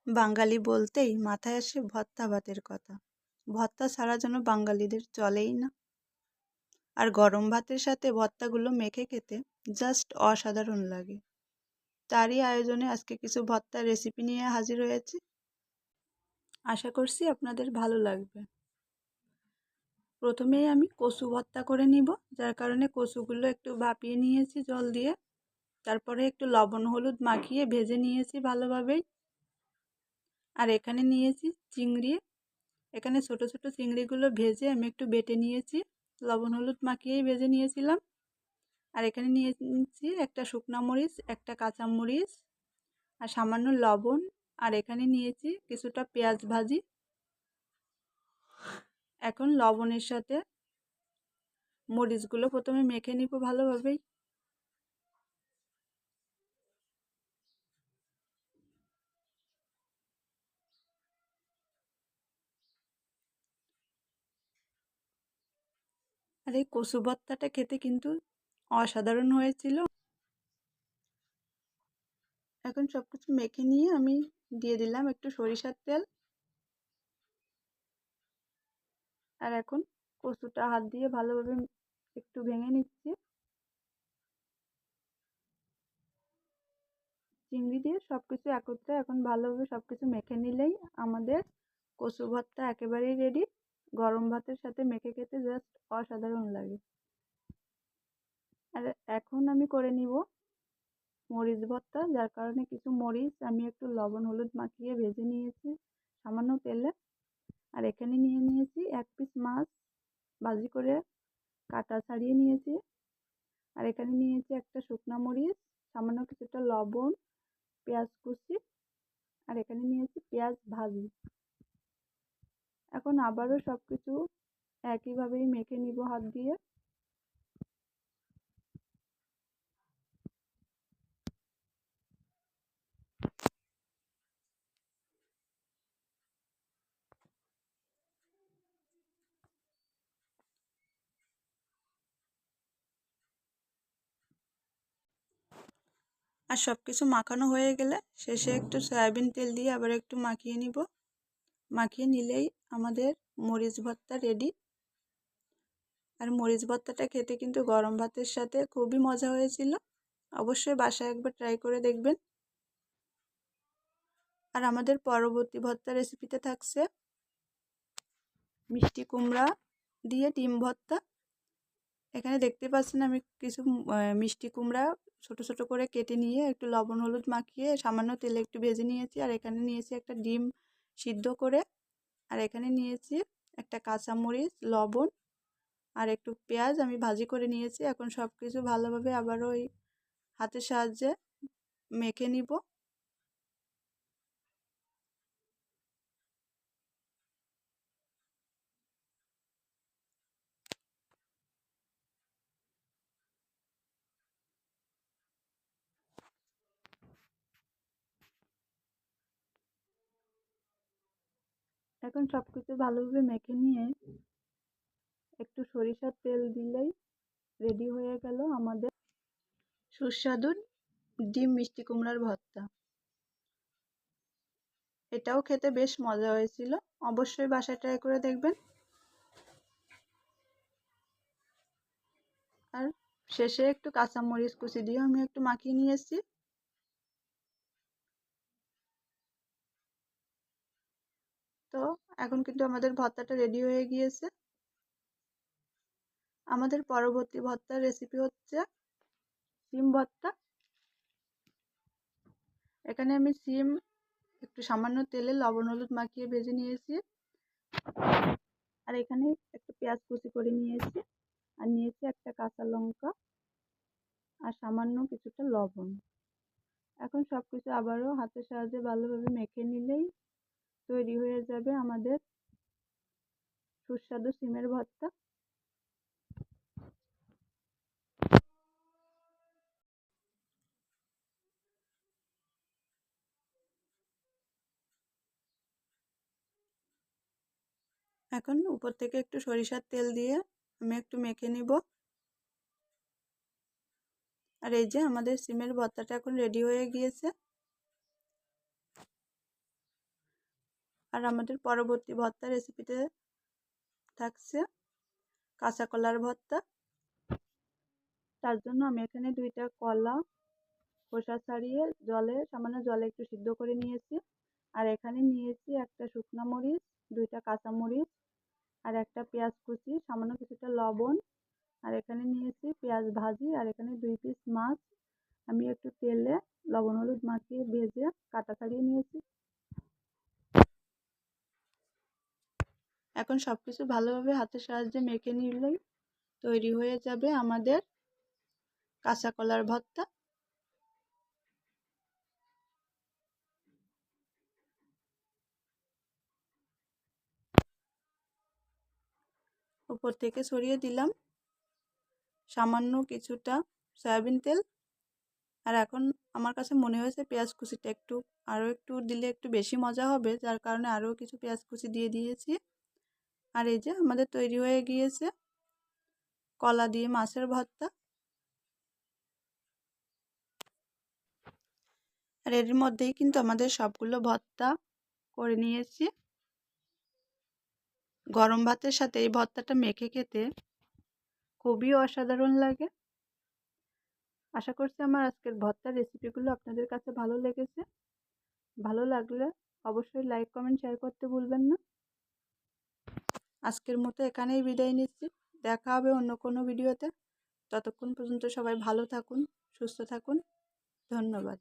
বাঙালি বলতেই মাথায় আসে ভর্তা ভাতের কথা। ভর্তা ছাড়া যেন বাঙালিদের চলেই না। আর গরম ভাতের সাথে ভর্তাগুলো মেখে খেতে জাস্ট অসাধারণ লাগে। তারই আয়োজনে আজকে কিছু ভর্তার রেসিপি নিয়ে হাজির হয়েছি। আশা করছি আপনাদের ভালো লাগবে। প্রথমেই আমি কচু ভর্তা করে নিব, যার কারণে কচুগুলো একটু ভাপিয়ে নিয়েছি জল দিয়ে। তারপরে একটু লবণ হলুদ মাখিয়ে ভেজে নিয়েছি ভালোভাবেই। আর এখানে নিয়েছি চিংড়ি। এখানে ছোট ছোট চিংড়িগুলো ভেজে আমি একটু বেটে নিয়েছি, লবণ হলুদ মাখিয়েই ভেজে নিয়েছিলাম। আর এখানে নিয়েছি একটা শুকনা মরিচ, একটা কাঁচা মরিচ, আর সামান্য লবণ। আর এখানে নিয়েছি কিছুটা পেঁয়াজ ভাজি। এখন লবণের সাথে মরিচগুলো প্রথমে মেখে নিব ভালোভাবেই। আর এই কচু ভর্তাটা খেতে কিন্তু অসাধারণ হয়েছিল। এখন সব কিছু মেখে নিয়ে আমি দিয়ে দিলাম একটু সরিষার তেল। আর এখন কচুটা হাত দিয়ে ভালোভাবে একটু ভেঙে নিচ্ছি। চিংড়ি দিয়ে সব কিছু একত্রে এখন ভালোভাবে সব কিছু মেখে নিলেই আমাদের কচু ভর্তা একেবারেই রেডি। গরম ভাতের সাথে মেখে খেতে জাস্ট অসাধারণ লাগে। আর এখন আমি করে নিব মরিচ ভর্তা, যার কারণে কিছু মরিচ আমি একটু লবণ হলুদ মাখিয়ে ভেজে নিয়েছি সামান্য তেলে। আর এখানে নিয়ে নিয়েছি এক পিস মাছ ভাজি করে কাটা ছাড়িয়ে নিয়েছি। আর এখানে নিয়েছি একটা শুকনা মরিচ, সামান্য কিছুটা লবণ, পেঁয়াজ কুচি। আর এখানে নিয়েছি পেঁয়াজ ভাজি। এখন আবারও সব কিছু একইভাবেই মেখে নিব হাত দিয়ে। আর সব কিছু মাখানো হয়ে গেলে শেষে একটু সয়াবিন তেল দিয়ে আবার একটু মাখিয়ে নিব। মাখিয়ে নিলেই আমাদের মরিচ ভর্তা রেডি। আর মরিচ ভর্তাটা খেতে কিন্তু গরম ভাতের সাথে খুবই মজা হয়েছিল। অবশ্যই বাসায় একবার ট্রাই করে দেখবেন। আর আমাদের পরবর্তী ভর্তা রেসিপিতে থাকছে মিষ্টি কুমড়া দিয়ে ডিম ভর্তা। এখানে দেখতে পাচ্ছেন আমি কিছু মিষ্টি কুমড়া ছোট ছোট করে কেটে নিয়ে একটু লবণ হলুদ মাখিয়ে সামান্য তেলে একটু ভেজে নিয়েছি। আর এখানে নিয়েছি একটা ডিম সিদ্ধ করে। আর এখানে নিয়েছি একটা কাঁচামরিচ, লবণ আর একটু পেঁয়াজ আমি ভাজি করে নিয়েছি। এখন সব কিছু ভালোভাবে আবারও ওই হাতের সাহায্যে মেখে নিব। এখন সব কিছু ভালোভাবে মেখে নিয়ে একটু সরিষার তেল দিলেই রেডি হয়ে গেল আমাদের সুস্বাদু ডিম মিষ্টি কুমড়ার ভর্তা। এটাও খেতে বেশ মজা হয়েছিল। অবশ্যই বাসায় ট্রাই করে দেখবেন। আর শেষে একটু কাঁচামরিচ কুচি দিয়ে আমি একটু মাখিয়ে নিয়েছি। তো এখন কিন্তু আমাদের ভর্তাটা রেডি হয়ে গিয়েছে। আমাদের পরবর্তী ভর্তার রেসিপি হচ্ছে সিম ভর্তা। এখানে আমি সিম একটু সামান্য তেলে লবণ হলুদ মাখিয়ে ভেজে নিয়েছি। আর এখানে একটু পেঁয়াজ কুচি করে নিয়েছি। আর নিয়েছি একটা কাঁচা লঙ্কা আর সামান্য কিছুটা লবণ। এখন সব কিছু আবারও হাতের সাহায্যে ভালোভাবে মেখে নিলেই তৈরি হয়ে যাবে আমাদের সুস্বাদু সিমের ভর্তা। এখন উপর থেকে একটু সরিষার তেল দিয়ে আমি একটু মেখে নিব। আর এই যে আমাদের সিমের ভর্তাটা এখন রেডি হয়ে গিয়েছে। আর আমাদের পরবর্তী ভর্তা রেসিপিতে থাকছে কাঁচা কলার ভর্তা। তার জন্য আমি এখানে 2টা কলা খোসা ছাড়িয়ে সামান্য জলে একটু সিদ্ধ করে নিয়েছি। আর এখানে নিয়েছি একটা শুকনো মরিচ, 2টা কাঁচা মরিচ, আর একটা পেঁয়াজ কুচি, সামান্য কিছুটা লবণ, আর এখানে নিয়েছি পেঁয়াজ ভাজি, আর এখানে 2 পিস মাছ আমি একটু তেলে লবণ হলুদ মাখিয়ে ভেজে কাটা ছাড়িয়ে নিয়েছি। এখন সবকিছু ভালোভাবে হাতের সাহায্যে মেখে নিলেই তৈরি হয়ে যাবে আমাদের কাঁচা কলার ভর্তা। উপর থেকে ছড়িয়ে দিলাম সামান্য কিছুটা সয়াবিন তেল। আর এখন আমার কাছে মনে হয়েছে পেঁয়াজ কুচিটা আরও একটু দিলে একটু বেশি মজা হবে, যার কারণে আরও কিছু পেঁয়াজ কুচি দিয়ে দিয়েছি। আর এই যে আমাদের তৈরি হয়ে গিয়েছে কলা দিয়ে মাছের ভর্তা। আর এর মধ্যেই কিন্তু আমাদের সবগুলো ভর্তা করে নিয়েছি। গরম ভাতের সাথে এই ভর্তাটা মেখে খেতে খুবই অসাধারণ লাগে। আশা করছি আমার আজকের ভর্তার রেসিপিগুলো আপনাদের কাছে ভালো লেগেছে। ভালো লাগলে অবশ্যই লাইক কমেন্ট শেয়ার করতে ভুলবেন না। আজকের মতো এখানেই বিদায় নিচ্ছি। দেখা হবে অন্য কোনো ভিডিওতে। ততক্ষণ পর্যন্ত সবাই ভালো থাকুন, সুস্থ থাকুন। ধন্যবাদ।